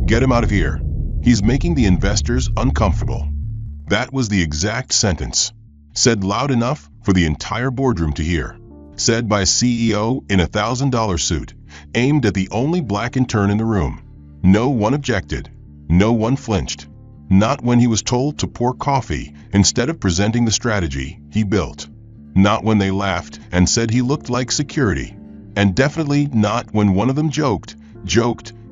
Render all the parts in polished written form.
"Get him out of here. He's making the investors uncomfortable." That was the exact sentence, said loud enough for the entire boardroom to hear, said by a CEO in a $1,000 suit, aimed at the only black intern in the room. No one objected. No one flinched. Not when he was told to pour coffee instead of presenting the strategy he built. Not when they laughed and said he looked like security. And definitely not when one of them joked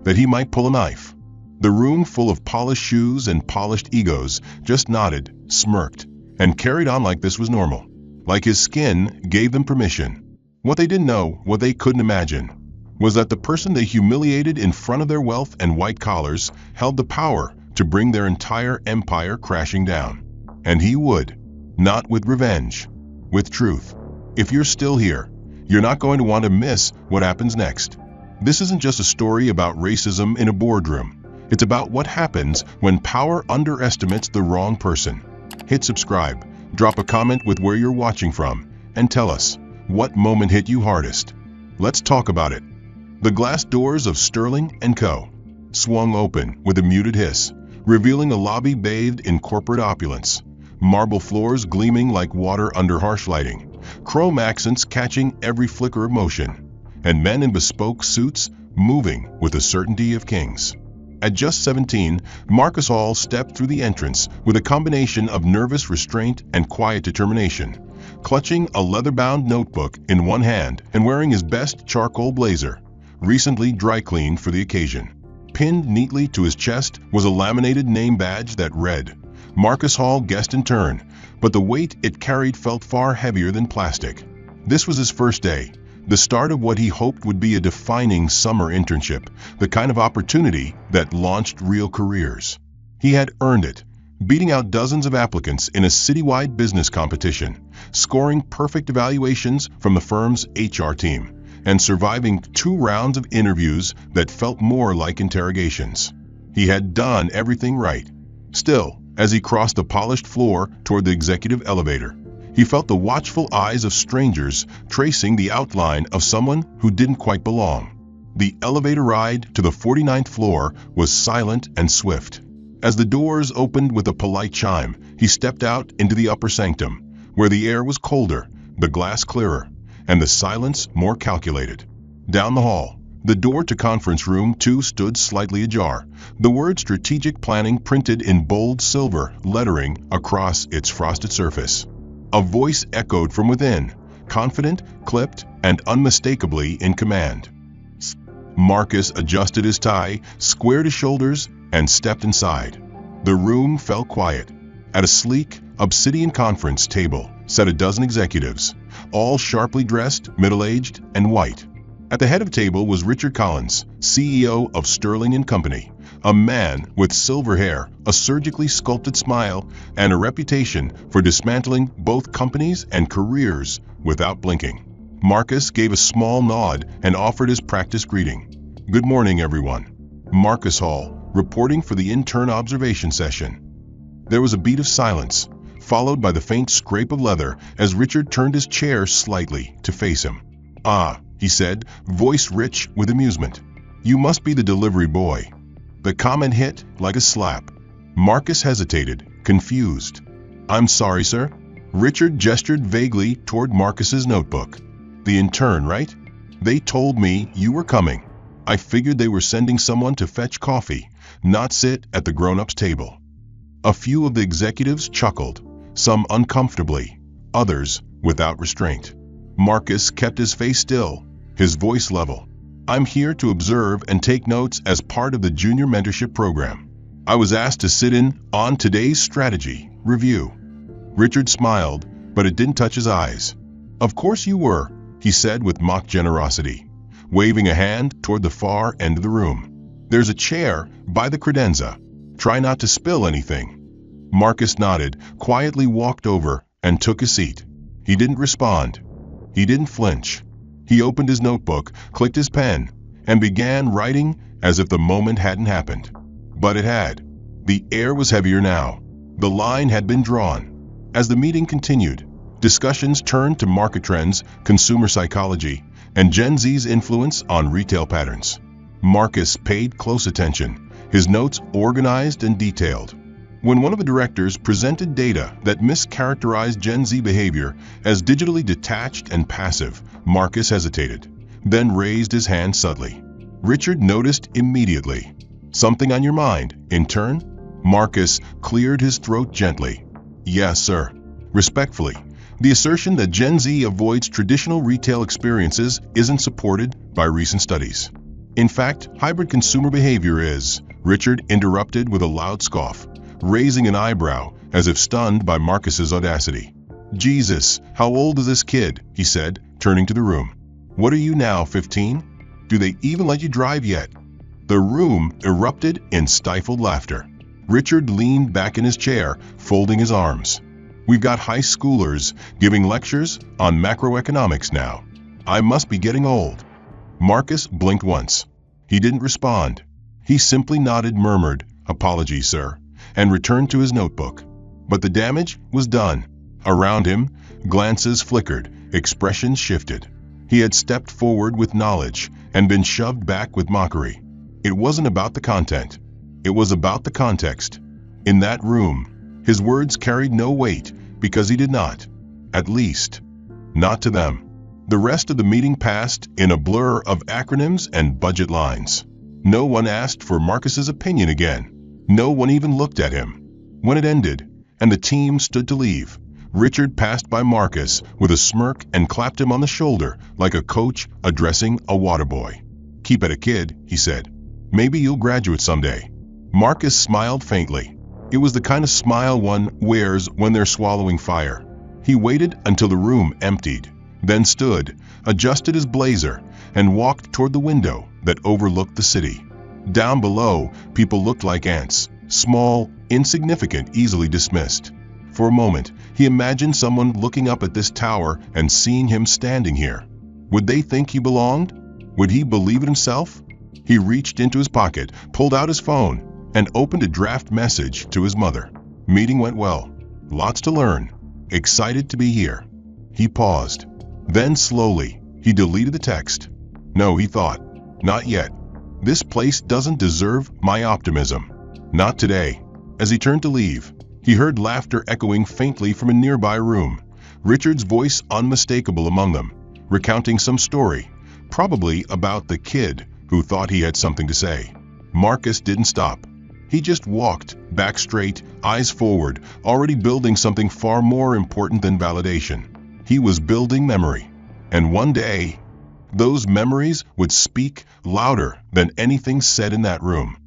that he might pull a knife. The room full of polished shoes and polished egos just nodded, smirked, and carried on like this was normal. Like his skin gave them permission. What they didn't know, what they couldn't imagine, was that the person they humiliated in front of their wealth and white collars held the power to bring their entire empire crashing down. And he would. Not with revenge, with truth. If you're still here, you're not going to want to miss what happens next. This isn't just a story about racism in a boardroom. It's about what happens when power underestimates the wrong person. Hit subscribe, drop a comment with where you're watching from, and tell us, what moment hit you hardest? Let's talk about it. The glass doors of Sterling & Co. swung open with a muted hiss, revealing a lobby bathed in corporate opulence. Marble floors gleaming like water under harsh lighting, chrome accents catching every flicker of motion, and men in bespoke suits moving with the certainty of kings. At just 17, Marcus Hall stepped through the entrance with a combination of nervous restraint and quiet determination, clutching a leather-bound notebook in one hand and wearing his best charcoal blazer, recently dry-cleaned for the occasion. Pinned neatly to his chest was a laminated name badge that read, "Marcus Hall Guest Intern," but the weight it carried felt far heavier than plastic. This was his first day, the start of what he hoped would be a defining summer internship, the kind of opportunity that launched real careers. He had earned it, beating out dozens of applicants in a citywide business competition, scoring perfect evaluations from the firm's HR team, and surviving 2 rounds of interviews that felt more like interrogations. He had done everything right. Still, as he crossed the polished floor toward the executive elevator, he felt the watchful eyes of strangers tracing the outline of someone who didn't quite belong. The elevator ride to the 49th floor was silent and swift. As the doors opened with a polite chime, he stepped out into the upper sanctum, where the air was colder, the glass clearer, and the silence more calculated. Down the hall, the door to conference room 2 stood slightly ajar, the word strategic planning printed in bold silver lettering across its frosted surface. A voice echoed from within, confident, clipped, and unmistakably in command. Marcus adjusted his tie, squared his shoulders, and stepped inside. The room fell quiet. At a sleek, obsidian conference table sat a dozen executives, all sharply dressed, middle-aged, and white. At the head of the table was Richard Collins, CEO of Sterling & Company, a man with silver hair, a surgically sculpted smile, and a reputation for dismantling both companies and careers without blinking. Marcus gave a small nod and offered his practice greeting. "Good morning, everyone." Marcus Hall, reporting for the intern observation session. There was a beat of silence, followed by the faint scrape of leather as Richard turned his chair slightly to face him. "Ah," he said, voice rich with amusement. "You must be the delivery boy." The comment hit like a slap. Marcus hesitated, confused. "I'm sorry, sir." Richard gestured vaguely toward Marcus's notebook. "The intern, right? They told me you were coming. I figured they were sending someone to fetch coffee, not sit at the grown-ups table." A few of the executives chuckled, some uncomfortably, others without restraint. Marcus kept his face still, his voice level. "I'm here to observe and take notes as part of the junior mentorship program. I was asked to sit in on today's strategy review." Richard smiled, but it didn't touch his eyes. "Of course you were," he said with mock generosity, waving a hand toward the far end of the room. "There's a chair by the credenza. Try not to spill anything." Marcus nodded, quietly walked over, and took a seat. He didn't respond. He didn't flinch. He opened his notebook, clicked his pen, and began writing as if the moment hadn't happened. But it had. The air was heavier now. The line had been drawn. As the meeting continued, discussions turned to market trends, consumer psychology, and Gen Z's influence on retail patterns. Marcus paid close attention, his notes organized and detailed. When one of the directors presented data that mischaracterized Gen Z behavior as digitally detached and passive, Marcus hesitated, then raised his hand subtly. Richard noticed immediately. "Something on your mind, intern?" Marcus cleared his throat gently. "Yes, sir." Respectfully, the assertion that Gen Z avoids traditional retail experiences isn't supported by recent studies. In fact, hybrid consumer behavior is, Richard interrupted with a loud scoff, raising an eyebrow as if stunned by Marcus's audacity. "Jesus, how old is this kid?" he said, turning to the room. "What are you now, 15? Do they even let you drive yet?" The room erupted in stifled laughter. Richard leaned back in his chair, folding his arms. "We've got high schoolers giving lectures on macroeconomics now. I must be getting old." Marcus blinked once. He didn't respond. He simply nodded, murmured, "Apologies, sir," and returned to his notebook. But the damage was done. Around him, glances flickered, expressions shifted. He had stepped forward with knowledge and been shoved back with mockery. It wasn't about the content. It was about the context. In that room, his words carried no weight because he did not. At least, not to them. The rest of the meeting passed in a blur of acronyms and budget lines. No one asked for Marcus's opinion again. No one even looked at him. When it ended, and the team stood to leave, Richard passed by Marcus with a smirk and clapped him on the shoulder like a coach addressing a water boy. "Keep it a kid," he said. "Maybe you'll graduate someday." Marcus smiled faintly. It was the kind of smile one wears when they're swallowing fire. He waited until the room emptied, then stood, adjusted his blazer, and walked toward the window that overlooked the city. Down below, people looked like ants, small, insignificant, easily dismissed. For a moment, he imagined someone looking up at this tower and seeing him standing here. Would they think he belonged? Would he believe it himself? He reached into his pocket, pulled out his phone, and opened a draft message to his mother. Meeting went well. Lots to learn. Excited to be here. He paused. Then slowly, he deleted the text. No, he thought. Not yet. This place doesn't deserve my optimism. Not today. As he turned to leave, he heard laughter echoing faintly from a nearby room, Richard's voice unmistakable among them, recounting some story, probably about the kid who thought he had something to say. Marcus didn't stop. He just walked, back straight, eyes forward, already building something far more important than validation. He was building memory. And one day, those memories would speak louder than anything said in that room.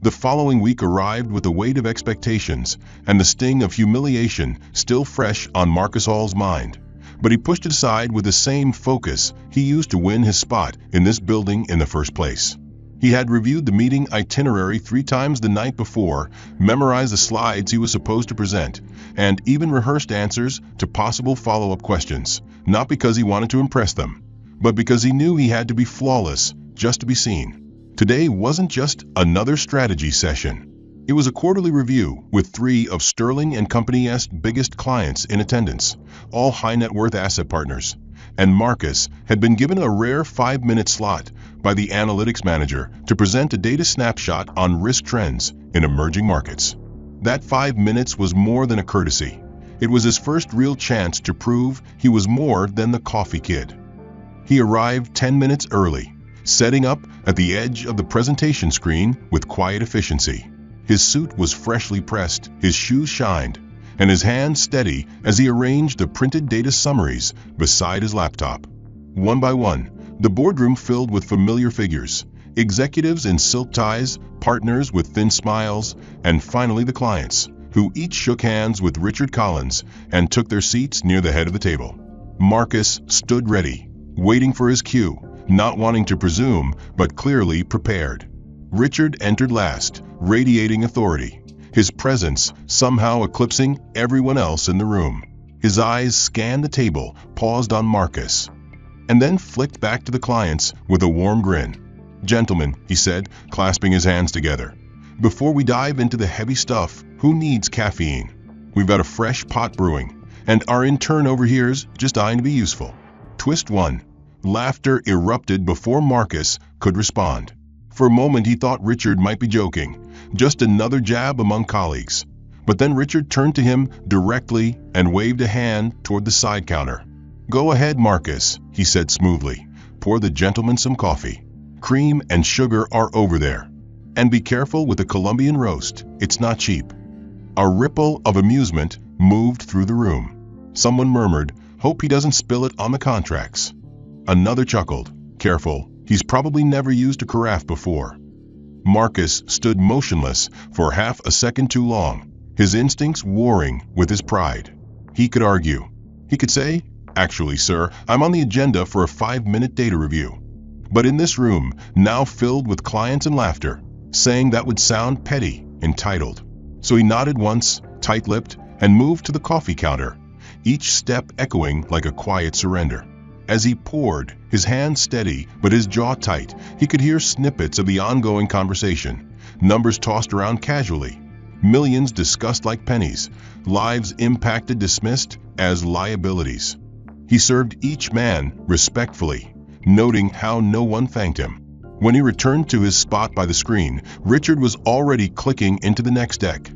The following week arrived with the weight of expectations and the sting of humiliation still fresh on Marcus Hall's mind. But he pushed it aside with the same focus he used to win his spot in this building in the first place. He had reviewed the meeting itinerary 3 times the night before, memorized the slides he was supposed to present, and even rehearsed answers to possible follow-up questions, not because he wanted to impress them, but because he knew he had to be flawless just to be seen. Today wasn't just another strategy session. It was a quarterly review with 3 of Sterling and Company's biggest clients in attendance, all high-net-worth asset partners. And Marcus had been given a rare 5-minute slot by the analytics manager to present a data snapshot on risk trends in emerging markets. That 5 minutes was more than a courtesy. It was his first real chance to prove he was more than the coffee kid. He arrived 10 minutes early, setting up at the edge of the presentation screen with quiet efficiency. His suit was freshly pressed, his shoes shined, and his hands steady as he arranged the printed data summaries beside his laptop. One by one, the boardroom filled with familiar figures, executives in silk ties, partners with thin smiles, and finally the clients, who each shook hands with Richard Collins and took their seats near the head of the table. Marcus stood ready, waiting for his cue, not wanting to presume, but clearly prepared. Richard entered last, radiating authority, his presence somehow eclipsing everyone else in the room. His eyes scanned the table, paused on Marcus, and then flicked back to the clients with a warm grin. "Gentlemen," he said, clasping his hands together, "before we dive into the heavy stuff, who needs caffeine? We've got a fresh pot brewing, and our intern over here's just eyeing to be useful." Twist 1. Laughter erupted before Marcus could respond. For a moment he thought Richard might be joking, just another jab among colleagues. But then Richard turned to him directly and waved a hand toward the side counter. "Go ahead, Marcus," he said smoothly. "Pour the gentleman some coffee. Cream and sugar are over there. And be careful with the Colombian roast, it's not cheap." A ripple of amusement moved through the room. Someone murmured, "Hope he doesn't spill it on the contracts." Another chuckled, "Careful, he's probably never used a carafe before." Marcus stood motionless for half a second too long, his instincts warring with his pride. He could argue. He could say, "Actually, sir, I'm on the agenda for a 5-minute data review." But in this room, now filled with clients and laughter, saying that would sound petty, entitled. So he nodded once, tight-lipped, and moved to the coffee counter, each step echoing like a quiet surrender. As he poured, his hands steady but his jaw tight, he could hear snippets of the ongoing conversation, numbers tossed around casually, millions discussed like pennies, lives impacted dismissed as liabilities. He served each man respectfully, noting how no one thanked him. When he returned to his spot by the screen, Richard was already clicking into the next deck,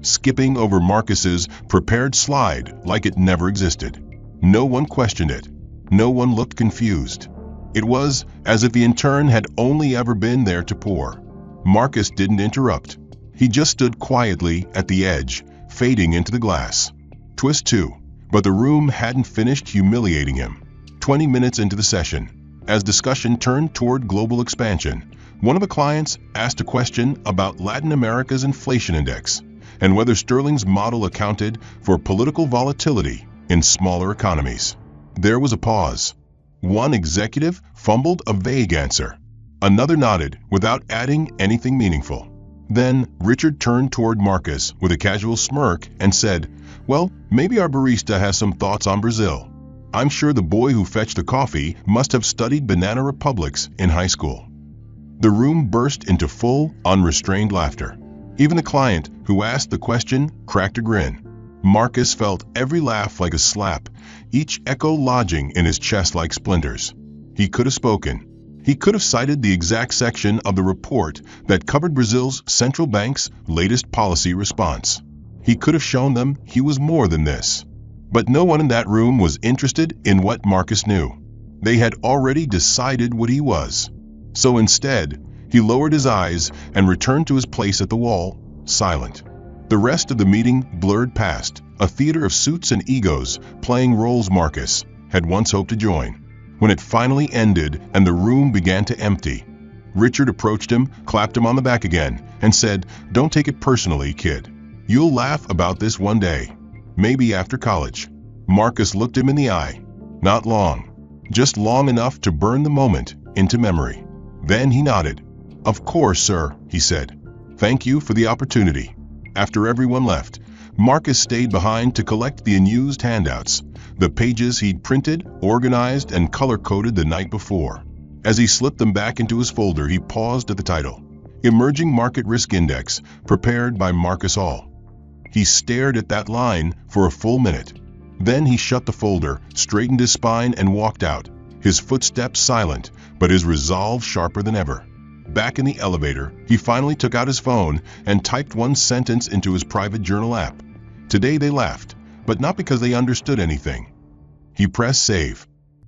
skipping over Marcus's prepared slide like it never existed. No one questioned it. No one looked confused. It was as if the intern had only ever been there to pour. Marcus didn't interrupt. He just stood quietly at the edge, fading into the glass. Twist 2. But the room hadn't finished humiliating him. 20 minutes into the session, as discussion turned toward global expansion, one of the clients asked a question about Latin America's inflation index and whether Sterling's model accounted for political volatility in smaller economies. There was a pause. One executive fumbled a vague answer. Another nodded without adding anything meaningful. Then Richard turned toward Marcus with a casual smirk and said, "Well, maybe our barista has some thoughts on Brazil. I'm sure the boy who fetched the coffee must have studied banana republics in high school." The room burst into full, unrestrained laughter. Even the client who asked the question cracked a grin. Marcus felt every laugh like a slap, each echo lodging in his chest like splinters. He could have spoken. He could have cited the exact section of the report that covered Brazil's central bank's latest policy response. He could have shown them he was more than this. But no one in that room was interested in what Marcus knew. They had already decided what he was. So instead, he lowered his eyes and returned to his place at the wall, silent. The rest of the meeting blurred past, a theater of suits and egos playing roles Marcus had once hoped to join. When it finally ended and the room began to empty, Richard approached him, clapped him on the back again, and said, "Don't take it personally, kid. You'll laugh about this one day. Maybe after college." Marcus looked him in the eye. Not long. Just long enough to burn the moment into memory. Then he nodded. "Of course, sir," he said. "Thank you for the opportunity." After everyone left, Marcus stayed behind to collect the unused handouts, the pages he'd printed, organized, and color-coded the night before. As he slipped them back into his folder, he paused at the title, Emerging Market Risk Index, prepared by Marcus Hall. He stared at that line for a full minute. Then he shut the folder, straightened his spine, and walked out, his footsteps silent, but his resolve sharper than ever. Back in the elevator, he finally took out his phone and typed one sentence into his private journal app. Today they laughed, but not because they understood anything. He pressed save.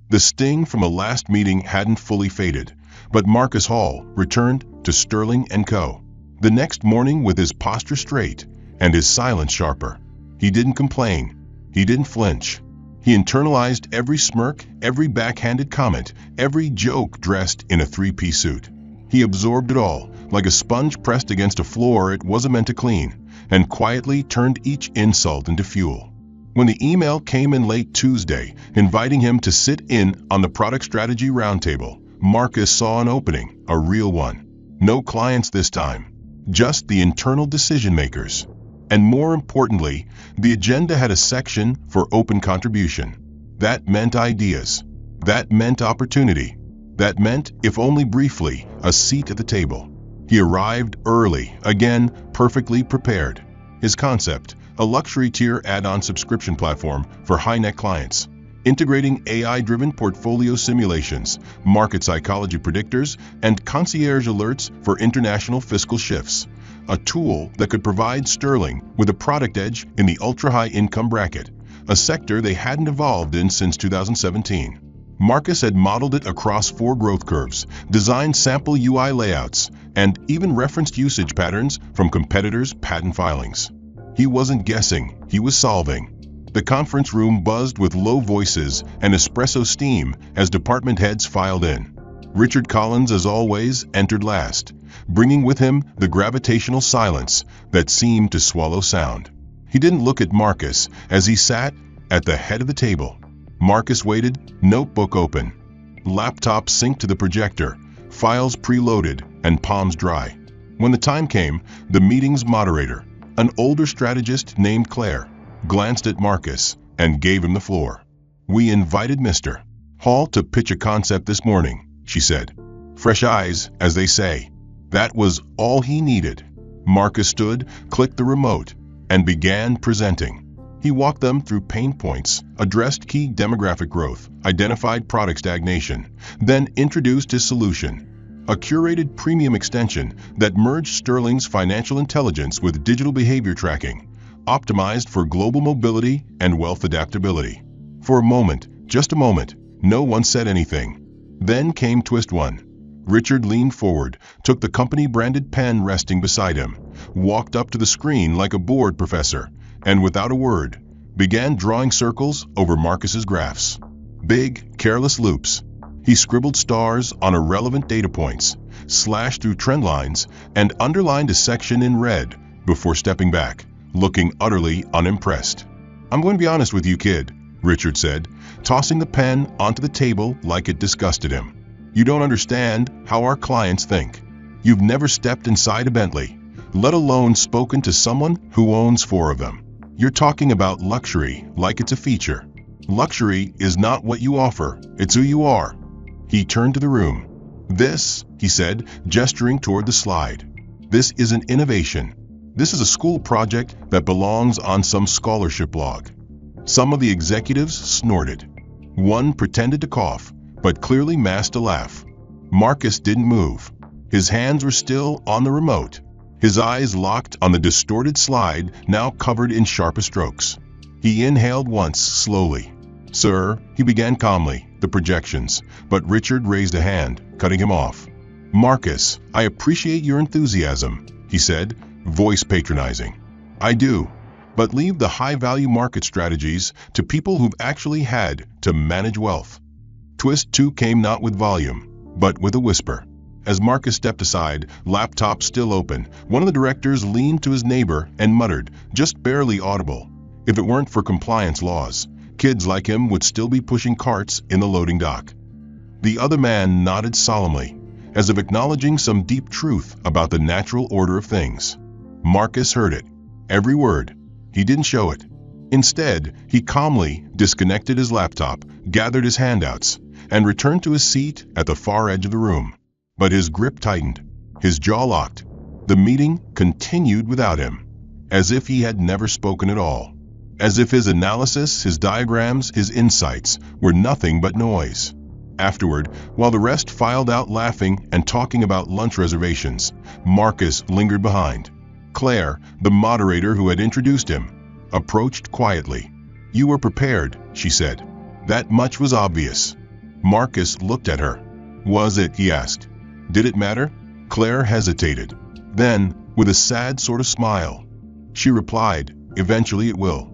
The sting from a last meeting hadn't fully faded, but Marcus Hall returned to Sterling & Co. The next morning with his posture straight and his silence sharper. He didn't complain. He didn't flinch. He internalized every smirk, every backhanded comment, every joke dressed in a three-piece suit. He absorbed it all, like a sponge pressed against a floor it wasn't meant to clean, and quietly turned each insult into fuel. When the email came in late Tuesday, inviting him to sit in on the product strategy roundtable, Marcus saw an opening, a real one. No clients this time, just the internal decision makers. And more importantly, the agenda had a section for open contribution. That meant ideas. That meant opportunity. That meant, if only briefly, a seat at the table. He arrived early, again, perfectly prepared. His concept, a luxury tier add-on subscription platform for high-net clients, integrating AI-driven portfolio simulations, market psychology predictors, and concierge alerts for international fiscal shifts, a tool that could provide Sterling with a product edge in the ultra-high income bracket, a sector they hadn't evolved in since 2017. Marcus had modeled it across 4 growth curves, designed sample UI layouts, and even referenced usage patterns from competitors' patent filings. He wasn't guessing, he was solving. The conference room buzzed with low voices and espresso steam as department heads filed in. Richard Collins, as always, entered last, bringing with him the gravitational silence that seemed to swallow sound. He didn't look at Marcus as he sat at the head of the table. Marcus waited, notebook open, laptop synced to the projector, files preloaded, and palms dry. When the time came, the meeting's moderator, an older strategist named Claire, glanced at Marcus and gave him the floor. "We invited Mr. Hall to pitch a concept this morning," she said. "Fresh eyes, as they say." That was all he needed. Marcus stood, clicked the remote, and began presenting. He walked them through pain points, addressed key demographic growth, identified product stagnation, then introduced his solution, a curated premium extension that merged Sterling's financial intelligence with digital behavior tracking, optimized for global mobility and wealth adaptability. For a moment, just a moment, no one said anything. Then came twist 1. Richard leaned forward, took the company-branded pen resting beside him, walked up to the screen like a board professor, and without a word, began drawing circles over Marcus's graphs. Big, careless loops. He scribbled stars on irrelevant data points, slashed through trend lines, and underlined a section in red before stepping back, looking utterly unimpressed. "I'm going to be honest with you, kid," Richard said, tossing the pen onto the table like it disgusted him. "You don't understand how our clients think. You've never stepped inside a Bentley, let alone spoken to someone who owns 4 of them. You're talking about luxury like it's a feature. Luxury is not what you offer, it's who you are." He turned to the room. "This," he said, gesturing toward the slide, "this isn't innovation. This is a school project that belongs on some scholarship log." Some of the executives snorted. One pretended to cough, but clearly masked a laugh. Marcus didn't move. His hands were still on the remote, his eyes locked on the distorted slide now covered in sharper strokes. He inhaled once, slowly. "Sir," he began calmly, the projections, but Richard raised a hand, cutting him off. "Marcus, I appreciate your enthusiasm," he said, voice patronizing. "I do. But leave the high-value market strategies to people who've actually had to manage wealth." Twist 2 came not with volume, but with a whisper. As Marcus stepped aside, laptop still open, one of the directors leaned to his neighbor and muttered, just barely audible, "If it weren't for compliance laws, kids like him would still be pushing carts in the loading dock." The other man nodded solemnly, as if acknowledging some deep truth about the natural order of things. Marcus heard it, every word. He didn't show it. Instead, he calmly disconnected his laptop, gathered his handouts, and returned to his seat at the far edge of the room. But his grip tightened, his jaw locked. The meeting continued without him, as if he had never spoken at all. As if his analysis, his diagrams, his insights were nothing but noise. Afterward, while the rest filed out laughing and talking about lunch reservations, Marcus lingered behind. Claire, the moderator who had introduced him, approached quietly. "You were prepared," she said. "That much was obvious." Marcus looked at her. "Was it?" he asked. "Did it matter?" Claire hesitated. Then, with a sad sort of smile, she replied, "Eventually it will."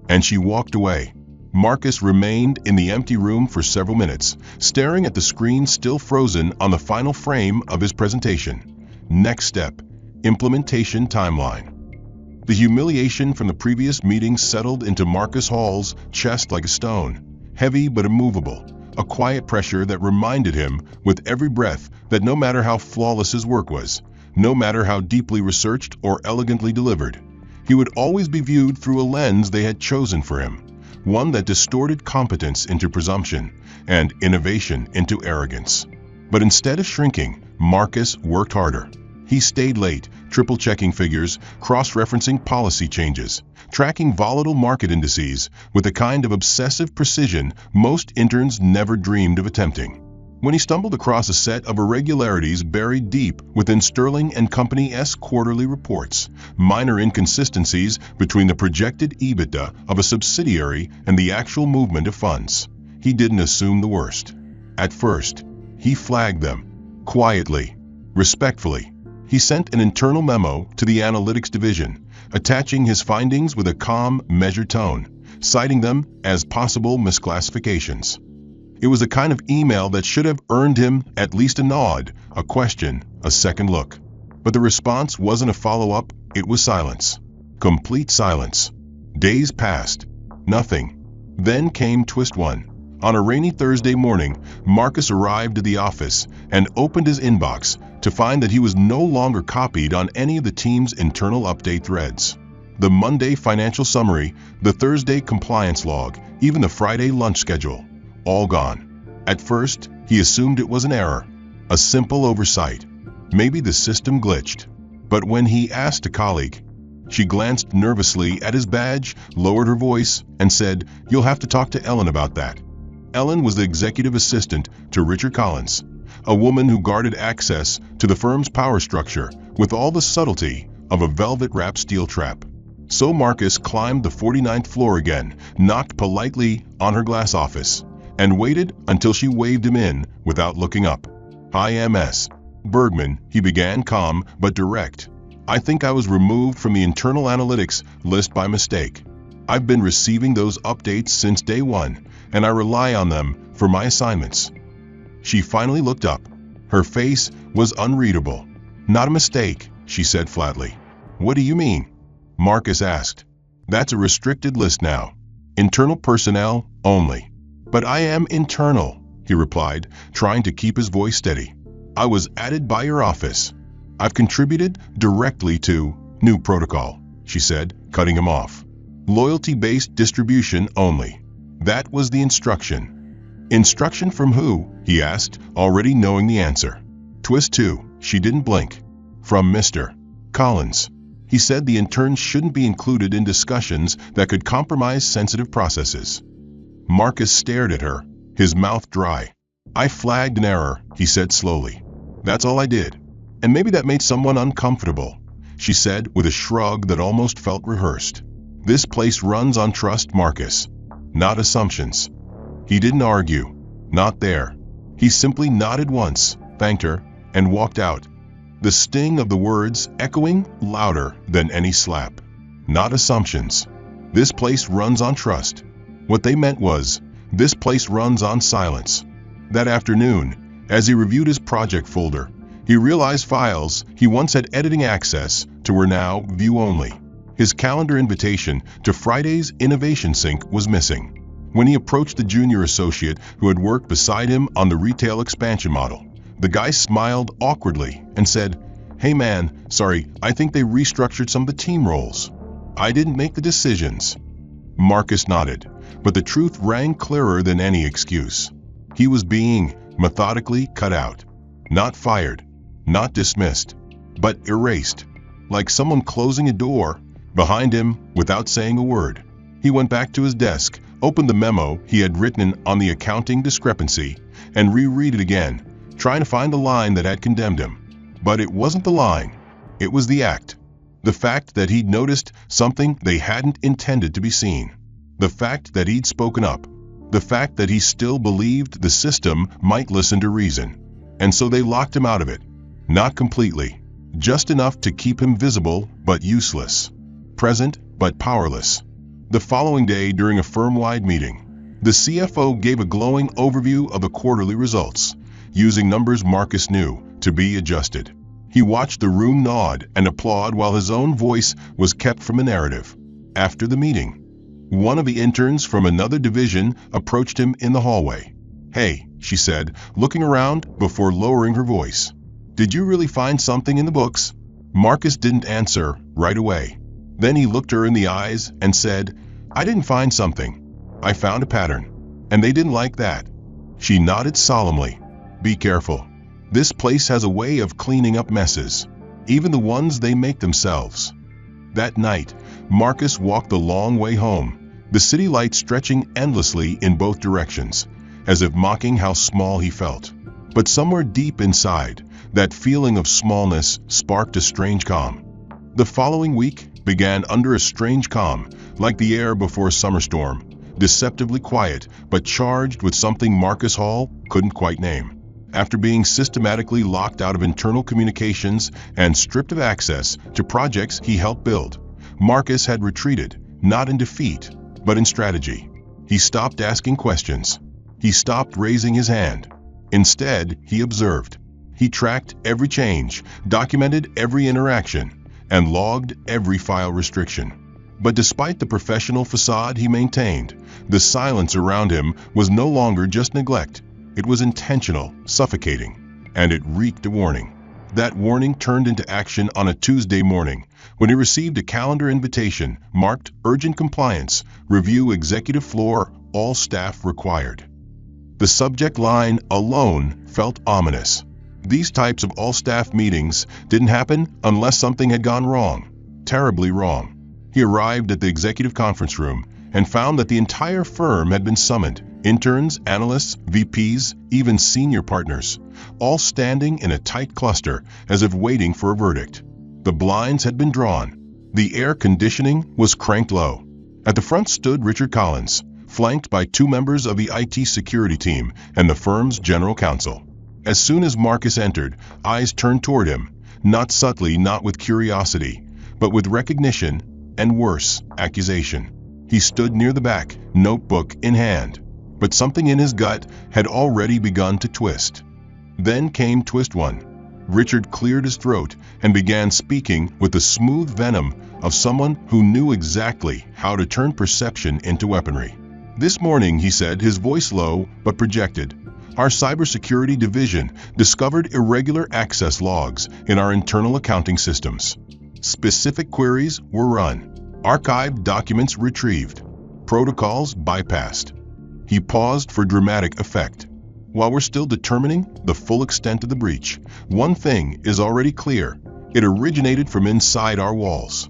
And she walked away. Marcus remained in the empty room for several minutes, staring at the screen still frozen on the final frame of his presentation. Next step, implementation timeline. The humiliation from the previous meeting settled into Marcus Hall's chest like a stone, heavy but immovable, a quiet pressure that reminded him with every breath that no matter how flawless his work was, no matter how deeply researched or elegantly delivered, he would always be viewed through a lens they had chosen for him, one that distorted competence into presumption and innovation into arrogance. But instead of shrinking, Marcus worked harder. He stayed late, triple-checking figures, cross-referencing policy changes, tracking volatile market indices with a kind of obsessive precision most interns never dreamed of attempting. when he stumbled across a set of irregularities buried deep within Sterling and Company's quarterly reports, minor inconsistencies between the projected EBITDA of a subsidiary and the actual movement of funds. He didn't assume the worst. At first, he flagged them, quietly, respectfully. He sent an internal memo to the analytics division, attaching his findings with a calm, measured tone, citing them as possible misclassifications. It was the kind of email that should have earned him at least a nod, a question, a second look. But the response wasn't a follow-up, it was silence. Complete silence. Days passed. Nothing. Then came twist one. On a rainy Thursday morning, Marcus arrived at the office and opened his inbox to find that he was no longer copied on any of the team's internal update threads. The Monday financial summary, the Thursday compliance log, even the Friday lunch schedule, all gone. At first, he assumed it was an error, a simple oversight. Maybe the system glitched. But when he asked a colleague, she glanced nervously at his badge, lowered her voice, and said, "You'll have to talk to Ellen about that." Ellen was the executive assistant to Richard Collins, a woman who guarded access to the firm's power structure with all the subtlety of a velvet-wrapped steel trap. So Marcus climbed the 49th floor again, knocked politely on her glass office, and waited until she waved him in without looking up. "Hi, MS. Bergman," he began, calm but direct. "I think I was removed from the internal analytics list by mistake. I've been receiving those updates since day one, and I rely on them for my assignments." She finally looked up. Her face was unreadable. "Not a mistake," she said flatly. "What do you mean?" Marcus asked. "That's a restricted list now. Internal personnel only." "But I am internal," he replied, trying to keep his voice steady. "I was added by your office. I've contributed directly to new protocol," she said, cutting him off. "Loyalty-based distribution only. That was the instruction." "Instruction from who?" he asked, already knowing the answer. Twist two. She didn't blink. "From Mr. Collins. He said the interns shouldn't be included in discussions that could compromise sensitive processes." Marcus stared at her, his mouth dry. "I flagged an error," he said slowly. "That's all I did. And maybe that made someone uncomfortable," she said with a shrug that almost felt rehearsed. "This place runs on trust, Marcus, not assumptions." He didn't argue. Not there. He simply nodded once, thanked her, and walked out. The sting of the words echoing louder than any slap. Not assumptions. This place runs on trust. What they meant was, this place runs on silence. That afternoon, as he reviewed his project folder, he realized files he once had editing access to were now view-only. His calendar invitation to Friday's Innovation Sync was missing. When he approached the junior associate who had worked beside him on the retail expansion model, the guy smiled awkwardly and said, "Hey man, sorry, I think they restructured some of the team roles. I didn't make the decisions." Marcus nodded, but the truth rang clearer than any excuse. He was being methodically cut out. Not fired, not dismissed, but erased. Like someone closing a door behind him without saying a word. He went back to his desk, opened the memo he had written on the accounting discrepancy, and reread it again, trying to find the line that had condemned him. But it wasn't the line. It was the act. The fact that he'd noticed something they hadn't intended to be seen. The fact that he'd spoken up. The fact that he still believed the system might listen to reason. And so they locked him out of it. Not completely. Just enough to keep him visible but useless. Present but powerless. The following day, during a firm-wide meeting, the CFO gave a glowing overview of the quarterly results, using numbers Marcus knew to be adjusted. He watched the room nod and applaud while his own voice was kept from a narrative. After the meeting, one of the interns from another division approached him in the hallway. "Hey," she said, looking around before lowering her voice. "Did you really find something in the books?" Marcus didn't answer right away. Then he looked her in the eyes and said, "I didn't find something. I found a pattern. And they didn't like that." She nodded solemnly. "Be careful. This place has a way of cleaning up messes, even the ones they make themselves." That night, Marcus walked the long way home, the city lights stretching endlessly in both directions, as if mocking how small he felt. But somewhere deep inside, that feeling of smallness sparked a strange calm. The following week began under a strange calm, like the air before a summer storm, deceptively quiet, but charged with something Marcus Hall couldn't quite name. After being systematically locked out of internal communications and stripped of access to projects he helped build, Marcus had retreated, not in defeat, but in strategy. He stopped asking questions. He stopped raising his hand. Instead, he observed. He tracked every change, documented every interaction, and logged every file restriction. But despite the professional facade he maintained, the silence around him was no longer just neglect. It was intentional, suffocating, and it reeked a warning. That warning turned into action on a Tuesday morning when he received a calendar invitation marked Urgent Compliance, Review Executive Floor, All Staff Required. The subject line alone felt ominous. These types of all-staff meetings didn't happen unless something had gone wrong, terribly wrong. He arrived at the executive conference room and found that the entire firm had been summoned. Interns, analysts, VPs, even senior partners, all standing in a tight cluster as if waiting for a verdict. The blinds had been drawn. The air conditioning was cranked low. At the front stood Richard Collins, flanked by two members of the IT security team and the firm's general counsel. As soon as Marcus entered, eyes turned toward him, not subtly, not with curiosity, but with recognition and, worse, accusation. He stood near the back, notebook in hand. But something in his gut had already begun to twist. Then came twist one. Richard cleared his throat and began speaking with the smooth venom of someone who knew exactly how to turn perception into weaponry. This morning, he said, his voice low but projected, our cybersecurity division discovered irregular access logs in our internal accounting systems. Specific queries were run, archived documents retrieved, protocols bypassed. He paused for dramatic effect. While we're still determining the full extent of the breach, one thing is already clear. It originated from inside our walls.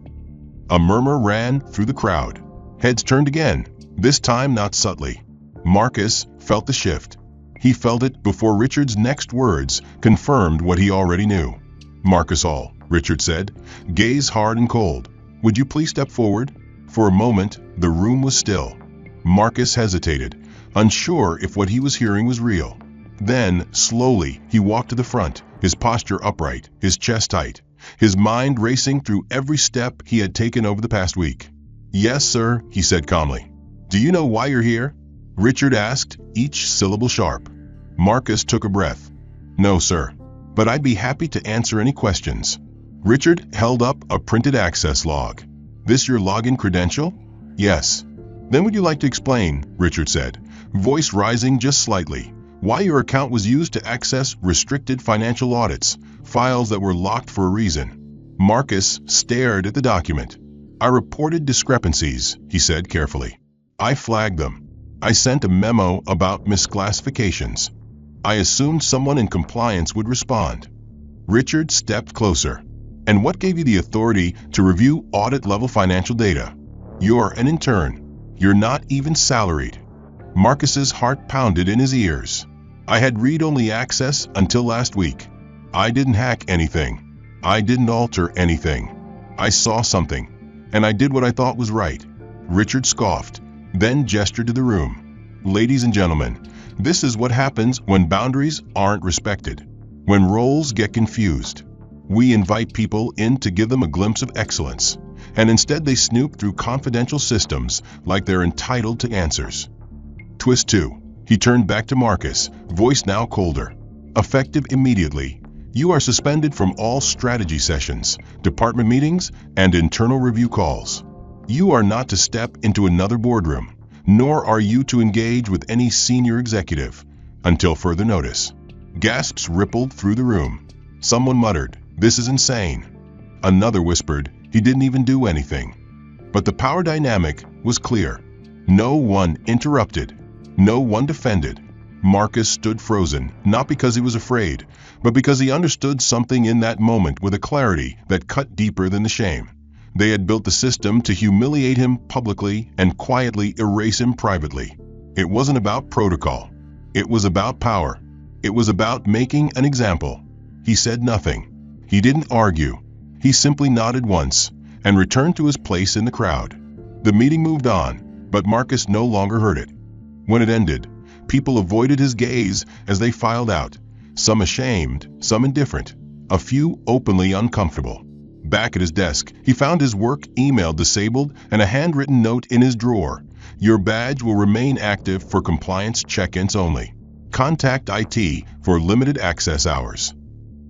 A murmur ran through the crowd. Heads turned again, this time not subtly. Marcus felt the shift. He felt it before Richard's next words confirmed what he already knew. Marcus Hall, Richard said, gaze hard and cold. Would you please step forward? For a moment, the room was still. Marcus hesitated, unsure if what he was hearing was real. Then, slowly, he walked to the front, his posture upright, his chest tight, his mind racing through every step he had taken over the past week. Yes, sir, he said calmly. Do you know why you're here? Richard asked, each syllable sharp. Marcus took a breath. No, sir, but I'd be happy to answer any questions. Richard held up a printed access log. This your login credential? Yes. Then would you like to explain, Richard said, voice rising just slightly, why your account was used to access restricted financial audits, files that were locked for a reason? Marcus stared at the document. I reported discrepancies, he said carefully. I flagged them. I sent a memo about misclassifications. I assumed someone in compliance would respond. Richard stepped closer. And what gave you the authority to review audit-level financial data? You're an intern. You're not even salaried. Marcus's heart pounded in his ears. I had read-only access until last week. I didn't hack anything. I didn't alter anything. I saw something, and I did what I thought was right. Richard scoffed, then gestured to the room. Ladies and gentlemen, this is what happens when boundaries aren't respected, when roles get confused. We invite people in to give them a glimpse of excellence, and instead they snoop through confidential systems like they're entitled to answers. Twist 2. He turned back to Marcus, voice now colder. Effective immediately, you are suspended from all strategy sessions, department meetings, and internal review calls. You are not to step into another boardroom, nor are you to engage with any senior executive until further notice. Gasps rippled through the room. Someone muttered, "This is insane." Another whispered, "He didn't even do anything." But the power dynamic was clear. No one interrupted. No one defended. Marcus stood frozen, not because he was afraid, but because he understood something in that moment with a clarity that cut deeper than the shame. They had built the system to humiliate him publicly and quietly erase him privately. It wasn't about protocol. It was about power. It was about making an example. He said nothing. He didn't argue. He simply nodded once and returned to his place in the crowd. The meeting moved on, but Marcus no longer heard it. When it ended, people avoided his gaze as they filed out, some ashamed, some indifferent, a few openly uncomfortable. Back at his desk, he found his work email disabled and a handwritten note in his drawer. Your badge will remain active for compliance check-ins only. Contact IT for limited access hours.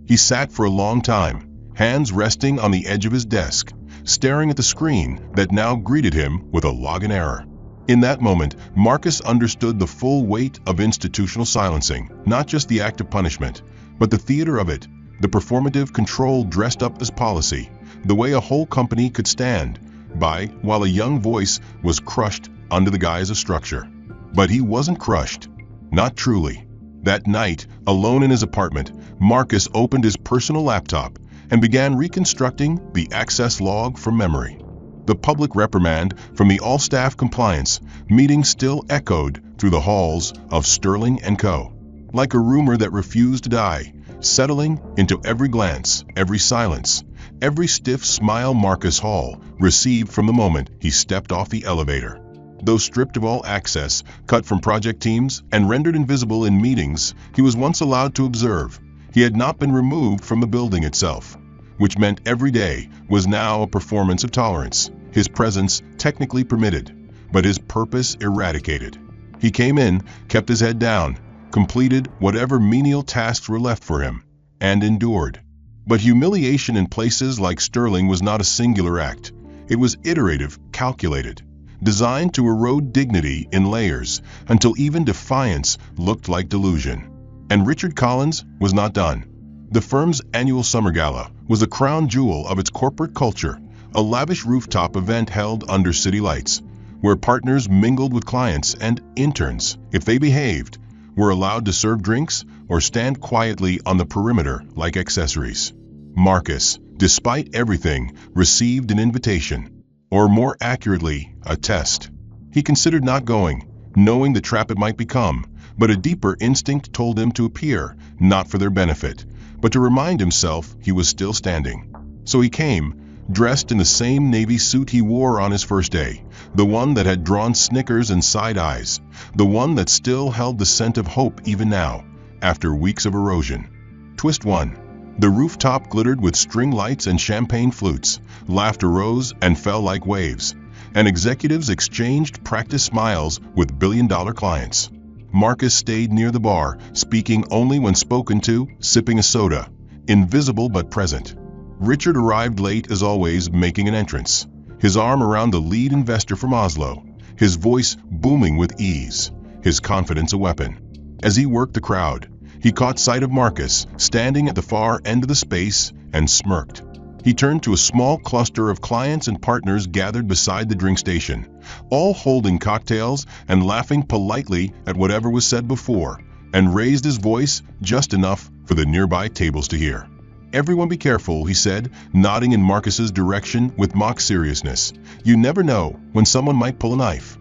He sat for a long time, hands resting on the edge of his desk, staring at the screen that now greeted him with a login error. In that moment, Marcus understood the full weight of institutional silencing, not just the act of punishment, but the theater of it, the performative control dressed up as policy, the way a whole company could stand by while a young voice was crushed under the guise of structure. But he wasn't crushed. Not truly. That night, alone in his apartment, Marcus opened his personal laptop and began reconstructing the access log from memory. The public reprimand from the all-staff compliance meeting still echoed through the halls of Sterling & Co. Like a rumor that refused to die, settling into every glance, every silence, every stiff smile Marcus Hall received from the moment he stepped off the elevator. Though stripped of all access, cut from project teams, and rendered invisible in meetings he was once allowed to observe, he had not been removed from the building itself, which meant every day was now a performance of tolerance. His presence technically permitted, but his purpose eradicated. He came in, kept his head down, completed whatever menial tasks were left for him, and endured. But humiliation in places like Sterling was not a singular act. It was iterative, calculated, designed to erode dignity in layers until even defiance looked like delusion. And Richard Collins was not done. The firm's annual summer gala was the crown jewel of its corporate culture, a lavish rooftop event held under city lights, where partners mingled with clients and interns, if they behaved, were allowed to serve drinks or stand quietly on the perimeter like accessories. Marcus, despite everything, received an invitation, or more accurately, a test. He considered not going, knowing the trap it might become, but a deeper instinct told him to appear, not for their benefit, but to remind himself he was still standing. So he came, dressed in the same navy suit he wore on his first day, the one that had drawn snickers and side eyes, the one that still held the scent of hope even now, after weeks of erosion. Twist 1. The rooftop glittered with string lights and champagne flutes, laughter rose and fell like waves, and executives exchanged practice smiles with billion-dollar clients. Marcus stayed near the bar, speaking only when spoken to, sipping a soda, invisible but present. Richard arrived late as always, making an entrance, his arm around the lead investor from Oslo, his voice booming with ease, his confidence a weapon. As he worked the crowd, he caught sight of Marcus, standing at the far end of the space, and smirked. He turned to a small cluster of clients and partners gathered beside the drink station, all holding cocktails and laughing politely at whatever was said before, and raised his voice just enough for the nearby tables to hear. "Everyone be careful," he said, nodding in Marcus's direction with mock seriousness. "You never know when someone might pull a knife."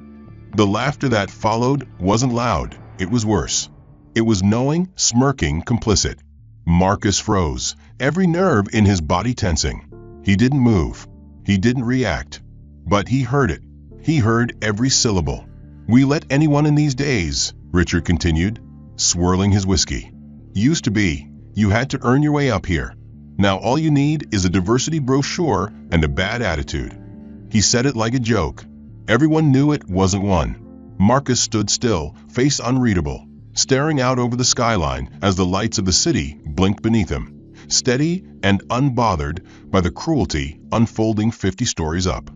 The laughter that followed wasn't loud, it was worse. It was knowing, smirking, complicit. Marcus froze, every nerve in his body tensing. He didn't move. He didn't react. But he heard it. He heard every syllable. "We let anyone in these days," Richard continued, swirling his whiskey. "Used to be, you had to earn your way up here. Now all you need is a diversity brochure and a bad attitude." He said it like a joke. Everyone knew it wasn't one. Marcus stood still, face unreadable, staring out over the skyline as the lights of the city blinked beneath him, steady and unbothered by the cruelty unfolding 50 stories up.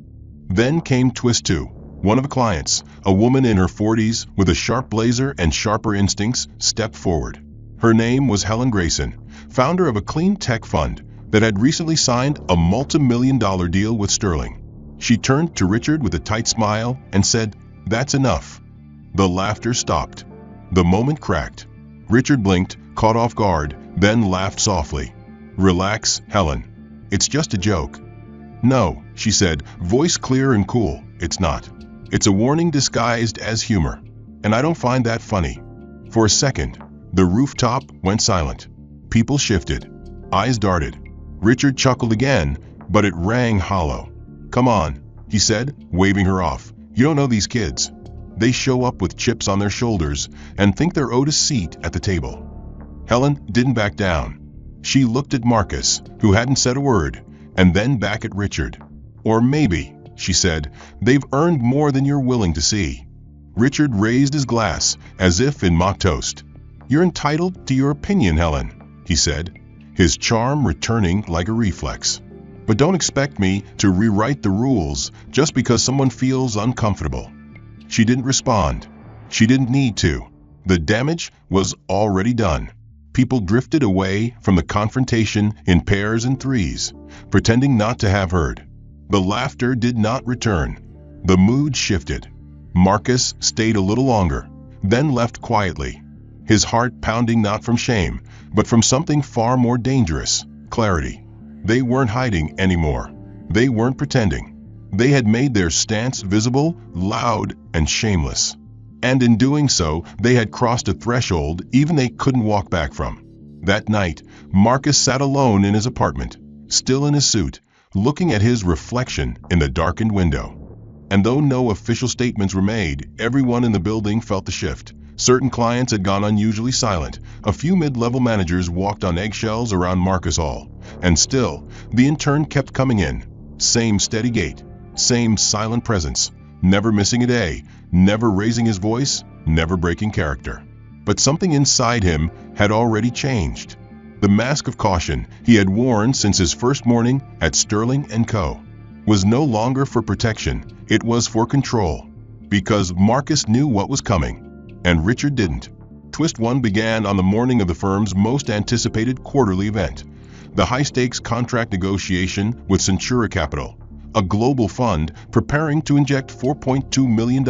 Then came twist 2. One of the clients, a woman in her 40s with a sharp blazer and sharper instincts, stepped forward. Her name was Helen Grayson, founder of a clean tech fund that had recently signed a multi-million-dollar deal with Sterling. She turned to Richard with a tight smile and said, "That's enough." The laughter stopped. The moment cracked. Richard blinked, caught off guard, then laughed softly. "Relax, Helen. It's just a joke." "No," she said, voice clear and cool, "it's not. It's a warning disguised as humor. And I don't find that funny." For a second, The rooftop went silent. People shifted. Eyes darted. Richard chuckled again, but it rang hollow. "Come on," he said, waving her off. "You don't know these kids. They show up with chips on their shoulders and think they're owed a seat at the table." Helen didn't back down. She looked at Marcus, who hadn't said a word, and then back at Richard. "Or maybe," she said, "they've earned more than you're willing to see." Richard raised his glass, as if in mock toast. "You're entitled to your opinion, Helen," he said, his charm returning like a reflex. "But don't expect me to rewrite the rules just because someone feels uncomfortable." She didn't respond. She didn't need to. The damage was already done. People drifted away from the confrontation in pairs and threes, pretending not to have heard. The laughter did not return. The mood shifted. Marcus stayed a little longer, then left quietly, his heart pounding not from shame, but from something far more dangerous: clarity. They weren't hiding anymore. They weren't pretending. They had made their stance visible, loud, and shameless. And in doing so, they had crossed a threshold even they couldn't walk back from. That night, Marcus sat alone in his apartment, still in his suit, looking at his reflection in the darkened window. And though no official statements were made, everyone in the building felt the shift. Certain clients had gone unusually silent. A few mid-level managers walked on eggshells around Marcus Hall. And still, the intern kept coming in. Same steady gait, same silent presence, never missing a day, never raising his voice, never breaking character. But something inside him had already changed. The mask of caution he had worn since his first morning at Sterling & Co. was no longer for protection, it was for control. Because Marcus knew what was coming, and Richard didn't. Twist 1 began on the morning of the firm's most anticipated quarterly event, the high-stakes contract negotiation with Centura Capital, a global fund preparing to inject $4.2 million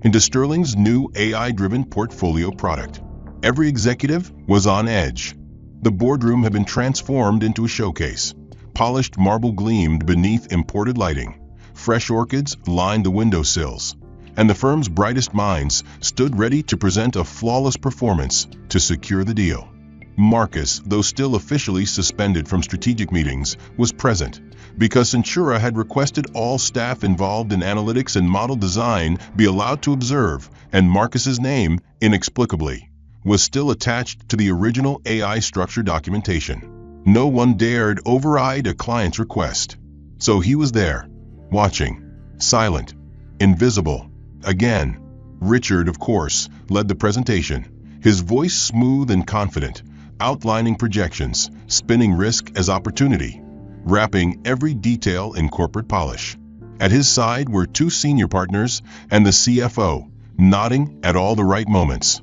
into Sterling's new AI-driven portfolio product. Every executive was on edge. The boardroom had been transformed into a showcase. Polished marble gleamed beneath imported lighting. Fresh orchids lined the windowsills. And the firm's brightest minds stood ready to present a flawless performance to secure the deal. Marcus, though still officially suspended from strategic meetings, was present, because Centura had requested all staff involved in analytics and model design be allowed to observe, and Marcus's name, inexplicably, was still attached to the original AI structure documentation. No one dared override a client's request. So he was there, watching, silent, invisible. Again, Richard, of course, led the presentation, his voice smooth and confident, outlining projections, spinning risk as opportunity, wrapping every detail in corporate polish. At his side were 2 senior partners and the CFO, nodding at all the right moments.